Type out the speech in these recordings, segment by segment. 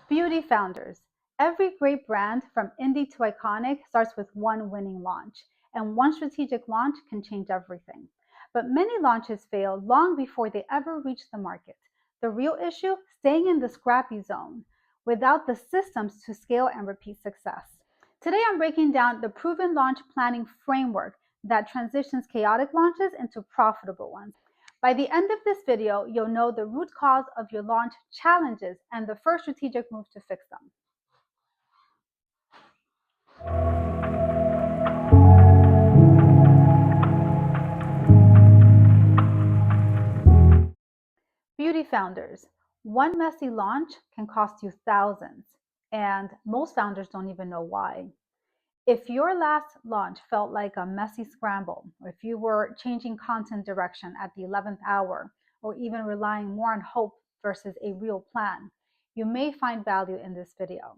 Beauty founders. Every great brand, from indie to iconic, starts with one winning launch, and one strategic launch can change everything. But many launches fail long before they ever reach the market. The real issue? Staying in the scrappy zone without the systems to scale and repeat success. Today, I'm breaking down the proven launch planning framework that transitions chaotic launches into profitable ones. By the end of this video, you'll know the root cause of your launch challenges and the first strategic move to fix them. Beauty founders. One messy launch can cost you thousands, and most founders don't even know why. If your last launch felt like a messy scramble, or if you were changing content direction at the 11th hour, or even relying more on hope versus a real plan, you may find value in this video.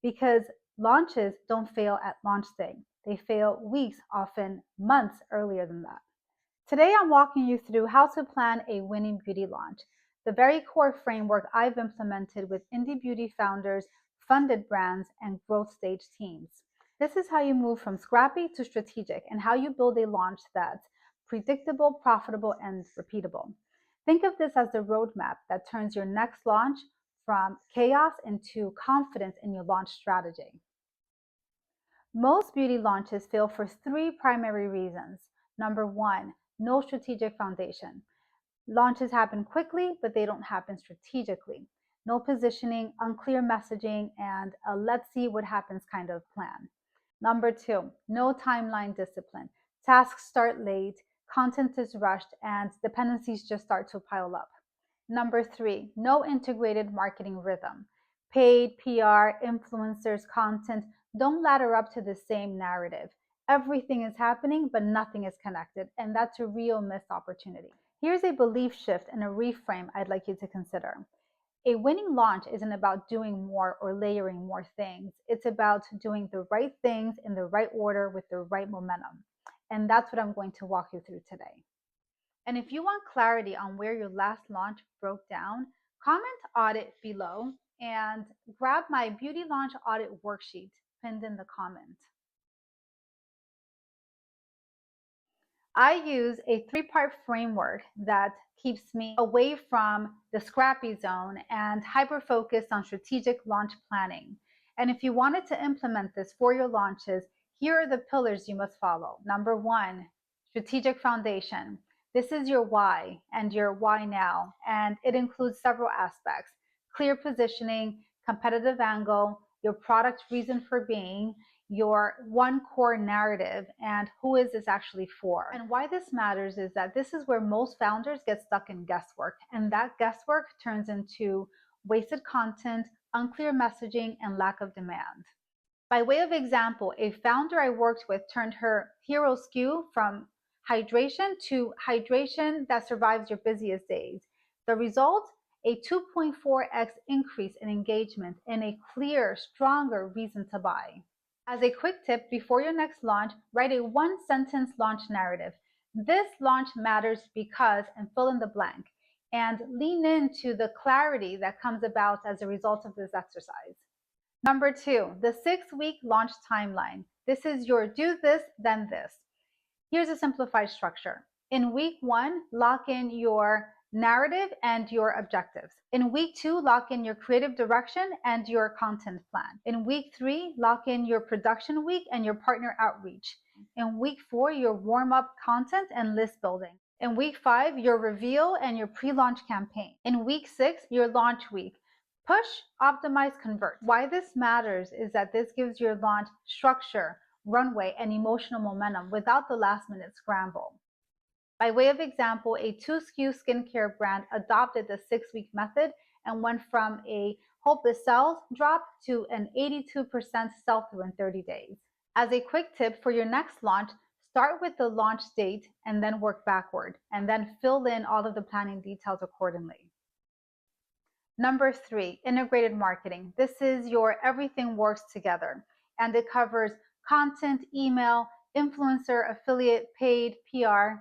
Because launches don't fail at launch day. They fail weeks, often months earlier than that. Today, I'm walking you through how to plan a winning beauty launch, the very core framework I've implemented with indie beauty founders, funded brands, and growth stage teams. This is how you move from scrappy to strategic and how you build a launch that's predictable, profitable, and repeatable. Think of this as the roadmap that turns your next launch from chaos into confidence in your launch strategy. Most beauty launches fail for three primary reasons. Number one, no strategic foundation. Launches happen quickly, but they don't happen strategically. No positioning, unclear messaging, and a let's see what happens kind of plan. Number two, no timeline discipline. Tasks start late, content is rushed, and dependencies just start to pile up. Number three, no integrated marketing rhythm. Paid, PR, influencers, content don't ladder up to the same narrative. Everything is happening, but nothing is connected, and that's a real missed opportunity. Here's a belief shift and a reframe I'd like you to consider. A winning launch isn't about doing more or layering more things. It's about doing the right things in the right order with the right momentum. And that's what I'm going to walk you through today. And if you want clarity on where your last launch broke down, comment audit below and grab my beauty launch audit worksheet pinned in the comment. I use a three-part framework that keeps me away from the scrappy zone and hyper-focused on strategic launch planning. And if you wanted to implement this for your launches, here are the pillars you must follow. Number one, strategic foundation. This is your why and your why now, and it includes several aspects: clear positioning, competitive angle, your product reason for being, your one core narrative, and who is this actually for. And why this matters is that this is where most founders get stuck in guesswork, and that guesswork turns into wasted content, unclear messaging, and lack of demand. By way of example, a founder I worked with turned her hero SKU from hydration to hydration that survives your busiest days. The result? A 2.4x increase in engagement and a clear, stronger reason to buy. As a quick tip, before your next launch, write a one-sentence launch narrative. This launch matters because, and fill in the blank, and lean into the clarity that comes about as a result of this exercise. Number two, the 6-week launch timeline. This is your do this, then this. Here's a simplified structure. In week one, lock in your narrative and your objectives. In week two, lock in your creative direction and your content plan. In week three, lock in your production week and your partner outreach. In week four, your warm-up content and list building. In week five, your reveal and your pre-launch campaign. In week six, your launch week. Push, optimize, convert. Why this matters is that this gives your launch structure, runway, and emotional momentum without the last-minute scramble. By way of example, a 2-SKU skincare brand adopted the 6-week method and went from a hope it sells drop to an 82% sell-through in 30 days. As a quick tip for your next launch, start with the launch date and then work backward, and then fill in all of the planning details accordingly. Number three, integrated marketing. This is your everything works together, and it covers content, email, influencer, affiliate, paid, PR.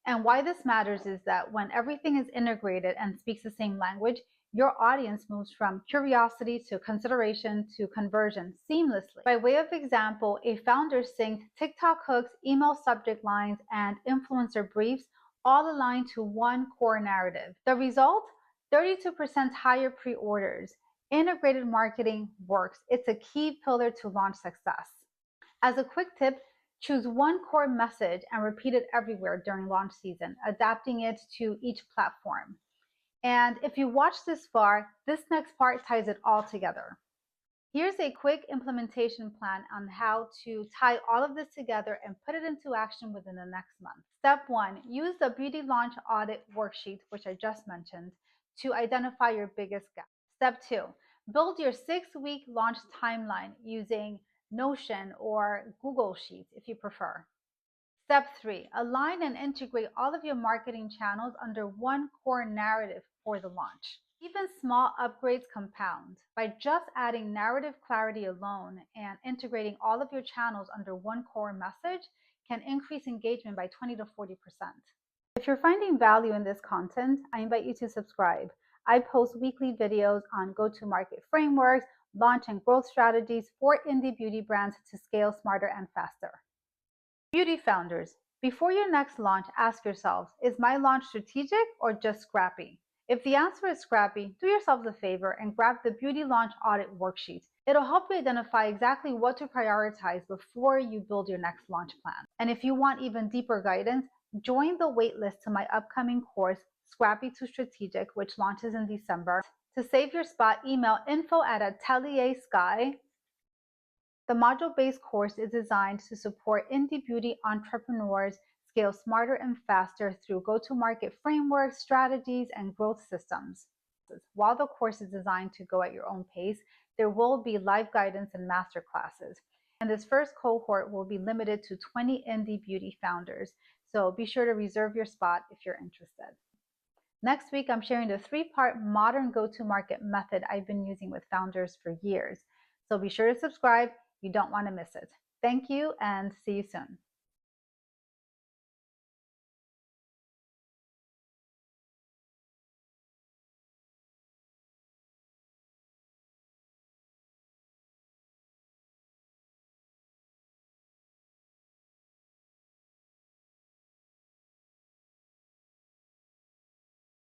And why this matters is that when everything is integrated and speaks the same language, your audience moves from curiosity to consideration to conversion seamlessly. By way of example, a founder synced TikTok hooks, email subject lines, and influencer briefs all aligned to one core narrative. The result? 32% higher pre-orders. Integrated marketing works. It's a key pillar to launch success. As a quick tip, choose one core message and repeat it everywhere during launch season, adapting it to each platform. And if you watched this far, this next part ties it all together. Here's a quick implementation plan on how to tie all of this together and put it into action within the next month. Step 1, use the Beauty Launch Audit Worksheet, which I just mentioned, to identify your biggest gaps. Step 2, build your 6-week launch timeline using Notion or Google Sheets if you prefer. Step 3, align and integrate all of your marketing channels under one core narrative for the launch. Even small upgrades compound. By just adding narrative clarity alone and integrating all of your channels under one core message can increase engagement by 20 to 40%. If you're finding value in this content, I invite you to subscribe. I post weekly videos on go-to-market frameworks, launch and growth strategies for indie beauty brands to scale smarter and faster. Beauty founders, before your next launch, ask yourselves, is my launch strategic or just scrappy? If the answer is scrappy, do yourselves a favor and grab the Beauty Launch Audit Worksheet. It'll help you identify exactly what to prioritize before you build your next launch plan. And if you want even deeper guidance, join the waitlist to my upcoming course, Scrappy to Strategic, which launches in December. To save your spot, email info@atelier.sky. The module-based course is designed to support indie beauty entrepreneurs scale smarter and faster through go-to-market frameworks, strategies, and growth systems. While the course is designed to go at your own pace, there will be live guidance and master classes. And this first cohort will be limited to 20 indie beauty founders. So be sure to reserve your spot if you're interested. Next week, I'm sharing the 3-part modern go-to-market method I've been using with founders for years. So be sure to subscribe. You don't want to miss it. Thank you and see you soon.